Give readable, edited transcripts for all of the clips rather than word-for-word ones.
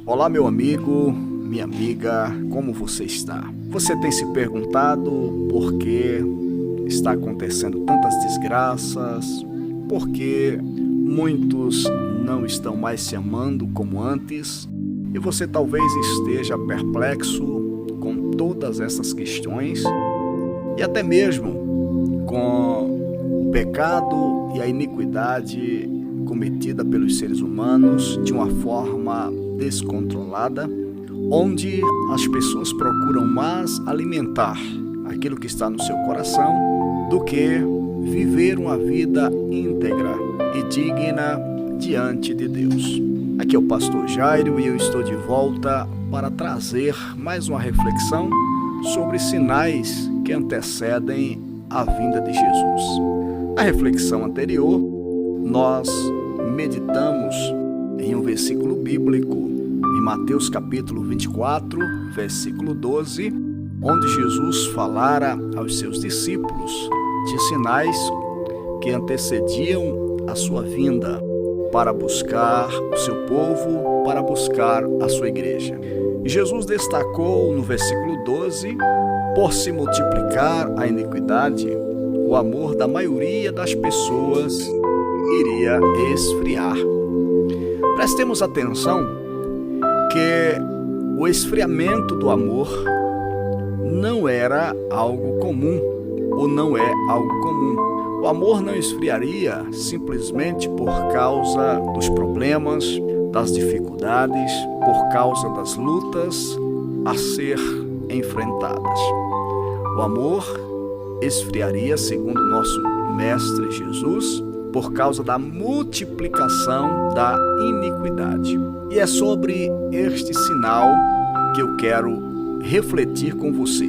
Olá, meu amigo, minha amiga, como você está? Você tem se perguntado por que está acontecendo tantas desgraças? Por que muitos não estão mais se amando como antes? E você talvez esteja perplexo com todas essas questões e até mesmo com o pecado e a iniquidade cometida pelos seres humanos de uma forma descontrolada, onde as pessoas procuram mais alimentar aquilo que está no seu coração do que viver uma vida íntegra e digna diante de Deus. Aqui é o pastor Jairo e eu estou de volta para trazer mais uma reflexão sobre sinais que antecedem a vinda de Jesus. Na reflexão anterior, nós meditamos em um versículo bíblico, em Mateus capítulo 24, versículo 12, onde Jesus falara aos seus discípulos de sinais que antecediam a sua vinda para buscar o seu povo, para buscar a sua igreja. E Jesus destacou no versículo 12, por se multiplicar a iniquidade, o amor da maioria das pessoas iria esfriar. Prestemos atenção que o esfriamento do amor não era algo comum, ou não é algo comum. O amor não esfriaria simplesmente por causa dos problemas, das dificuldades, por causa das lutas a ser enfrentadas. O amor esfriaria, segundo o nosso Mestre Jesus, por causa da multiplicação da iniquidade. E é sobre este sinal que eu quero refletir com você.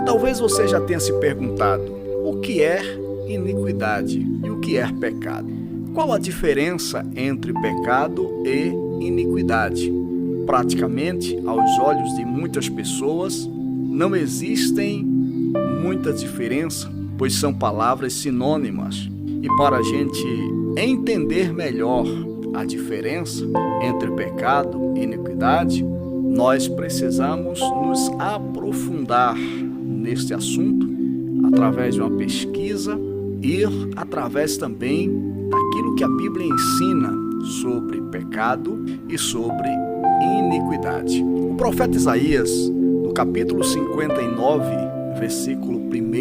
Talvez você já tenha se perguntado o que é iniquidade e o que é pecado. Qual a diferença entre pecado e iniquidade? Praticamente, aos olhos de muitas pessoas, não existem muita diferença, pois são palavras sinônimas. E para a gente entender melhor a diferença entre pecado e iniquidade, nós precisamos nos aprofundar neste assunto através de uma pesquisa e através também daquilo que a Bíblia ensina sobre pecado e sobre iniquidade. O profeta Isaías, no capítulo 59, versículo 1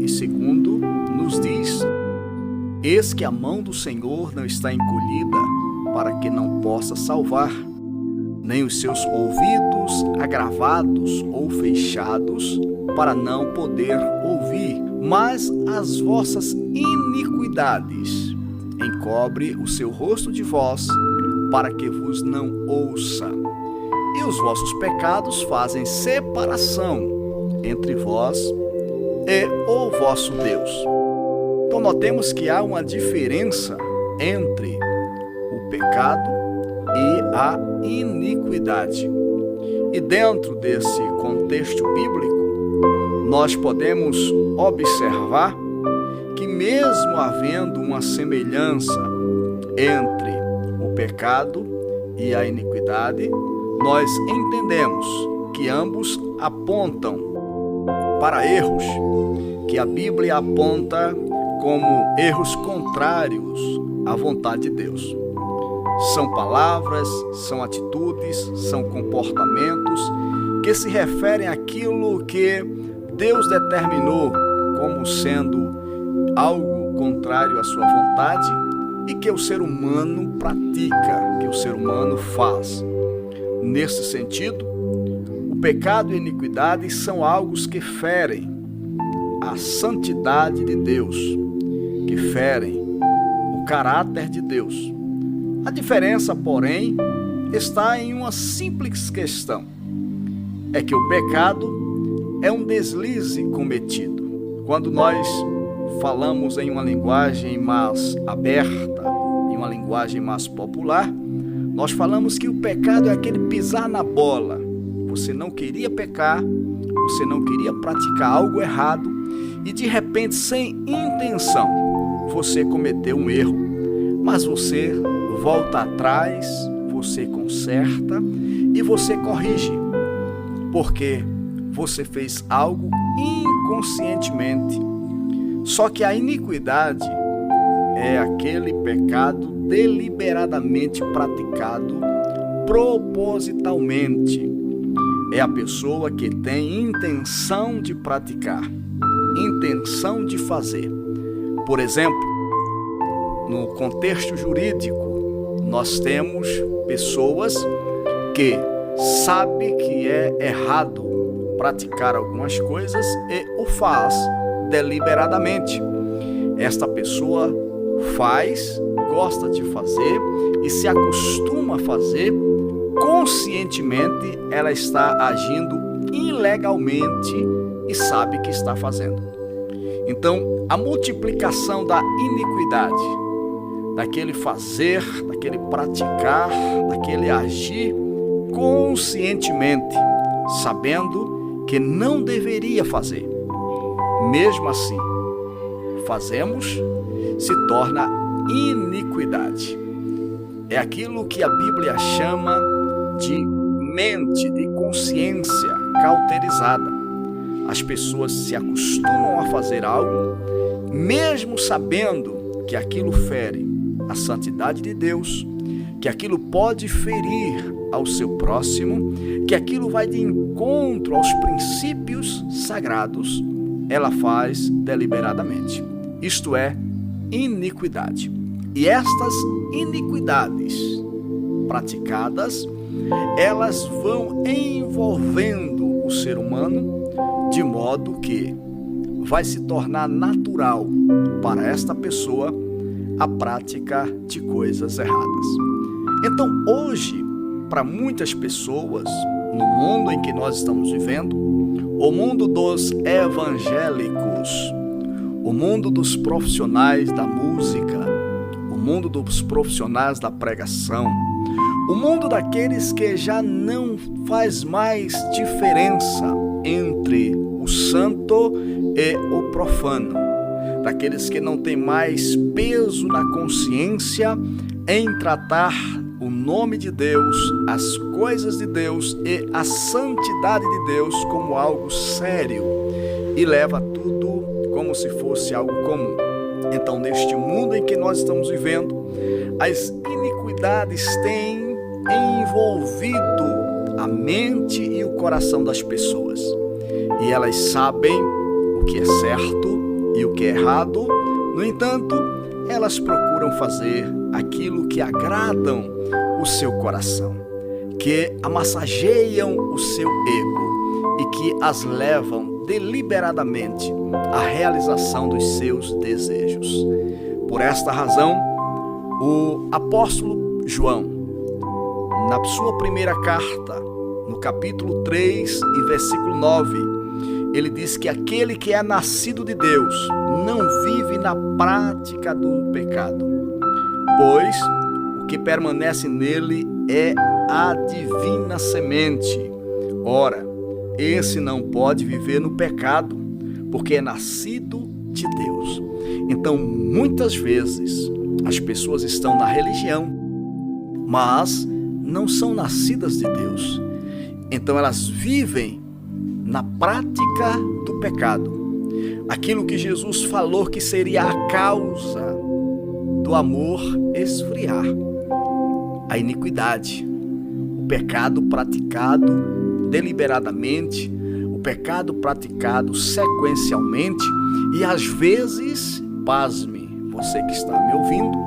e 2, nos diz: Eis que a mão do Senhor não está encolhida para que não possa salvar, nem os seus ouvidos agravados ou fechados para não poder ouvir, mas as vossas iniquidades encobre o seu rosto de vós para que vos não ouça, e os vossos pecados fazem separação entre vós e o vosso Deus. Então notemos que há uma diferença entre o pecado e a iniquidade. E dentro desse contexto bíblico, nós podemos observar que mesmo havendo uma semelhança entre o pecado e a iniquidade, nós entendemos que ambos apontam para erros que a Bíblia aponta como erros contrários à vontade de Deus. São palavras, são atitudes, são comportamentos que se referem àquilo que Deus determinou como sendo algo contrário à sua vontade e que o ser humano pratica, que o ser humano faz. Nesse sentido, o pecado e a iniquidade são algo que ferem a santidade de Deus, que ferem o caráter de Deus. A diferença, porém, está em uma simples questão: é que o pecado é um deslize cometido. Quando nós falamos em uma linguagem mais aberta, em uma linguagem mais popular, nós falamos que o pecado é aquele pisar na bola. Você não queria pecar, você não queria praticar algo errado e de repente, sem intenção, você cometeu um erro, mas você volta atrás, você conserta e você corrige, porque você fez algo inconscientemente. Só que a iniquidade é aquele pecado deliberadamente praticado propositalmente. É a pessoa que tem intenção de praticar, intenção de fazer. Por exemplo, no contexto jurídico, nós temos pessoas que sabem que é errado praticar algumas coisas e o faz deliberadamente. Esta pessoa faz, gosta de fazer e se acostuma a fazer. Conscientemente ela está agindo ilegalmente e sabe que está fazendo. Então, a multiplicação da iniquidade, daquele fazer, daquele praticar, daquele agir conscientemente, sabendo que não deveria fazer. Mesmo assim, fazemos, se torna iniquidade. É aquilo que a Bíblia chama de mente, de consciência cauterizada. As pessoas se acostumam a fazer algo, mesmo sabendo que aquilo fere a santidade de Deus, que aquilo pode ferir ao seu próximo, que aquilo vai de encontro aos princípios sagrados. Ela faz deliberadamente. Isto é iniquidade. E estas iniquidades praticadas, elas vão envolvendo o ser humano de modo que vai se tornar natural para esta pessoa a prática de coisas erradas. Então, hoje, para muitas pessoas, no mundo em que nós estamos vivendo, o mundo dos evangélicos, o mundo dos profissionais da música, o mundo dos profissionais da pregação, o mundo daqueles que já não faz mais diferença entre o santo e o profano, daqueles que não tem mais peso na consciência em tratar o nome de Deus, as coisas de Deus e a santidade de Deus como algo sério e leva tudo como se fosse algo comum. Então, neste mundo em que nós estamos vivendo, as iniquidades têm envolvido a mente e o coração das pessoas. E elas sabem o que é certo e o que é errado. No entanto, elas procuram fazer aquilo que agradam o seu coração, que amassageiam o seu ego e que as levam deliberadamente à realização dos seus desejos. Por esta razão, o apóstolo João, na sua primeira carta, no capítulo 3 e versículo 9, ele diz que aquele que é nascido de Deus não vive na prática do pecado, pois o que permanece nele é a divina semente. Ora, esse não pode viver no pecado, porque é nascido de Deus. Então, muitas vezes, as pessoas estão na religião, mas não são nascidas de Deus. Então, elas vivem na prática do pecado. Aquilo que Jesus falou que seria a causa do amor esfriar. A iniquidade, o pecado praticado deliberadamente, o pecado praticado sequencialmente e às vezes, pasme, você que está me ouvindo,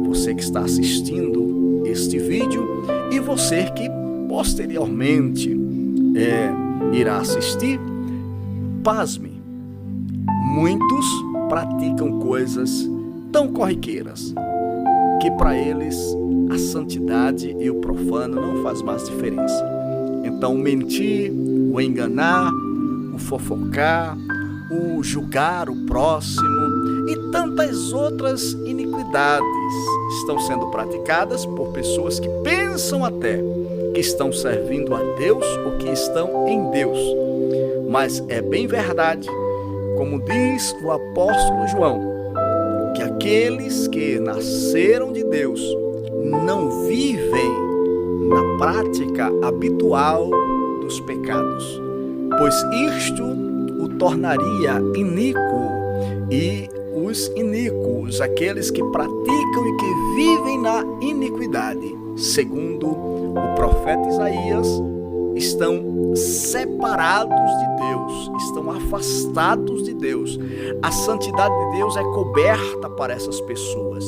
você que está assistindo este vídeo e você que posteriormente irá assistir, pasme, muitos praticam coisas tão corriqueiras que para eles a santidade e o profano não faz mais diferença. Então, o mentir, o enganar, o fofocar, o julgar o próximo e tantas outras iniquidades estão sendo praticadas por pessoas que pensam até que estão servindo a Deus ou que estão em Deus. Mas é bem verdade, como diz o apóstolo João, que aqueles que nasceram de Deus não vivem na prática habitual dos pecados, pois isto o tornaria iníquo, e os iníquos, aqueles que praticam e que vivem na iniquidade, segundo o profeta Isaías, estão separados de Deus, estão afastados de Deus. A santidade de Deus é coberta para essas pessoas.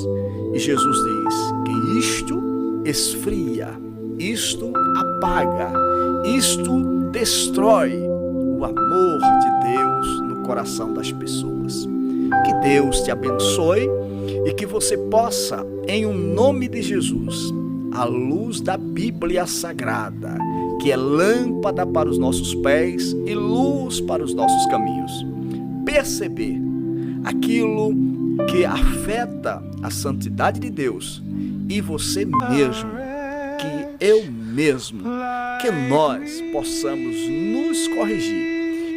E Jesus diz que isto esfria, isto apaga, isto destrói o amor de Deus no coração das pessoas. Que Deus te abençoe e que você possa, em nome de Jesus, à luz da Bíblia Sagrada, que é lâmpada para os nossos pés e luz para os nossos caminhos, perceber aquilo que afeta a santidade de Deus e você mesmo, que eu mesmo, que nós possamos nos corrigir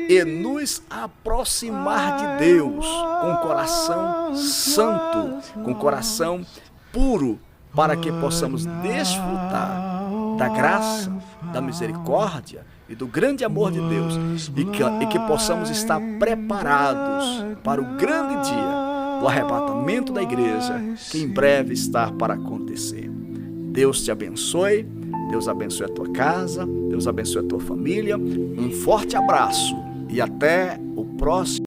e nos aproximar de Deus com coração santo, com coração puro, para que possamos desfrutar da graça, da misericórdia e do grande amor de Deus e que possamos estar preparados para o grande dia do arrebatamento da igreja, que em breve está para acontecer. Deus te abençoe, Deus abençoe a tua casa, Deus abençoe a tua família. Um forte abraço e até o próximo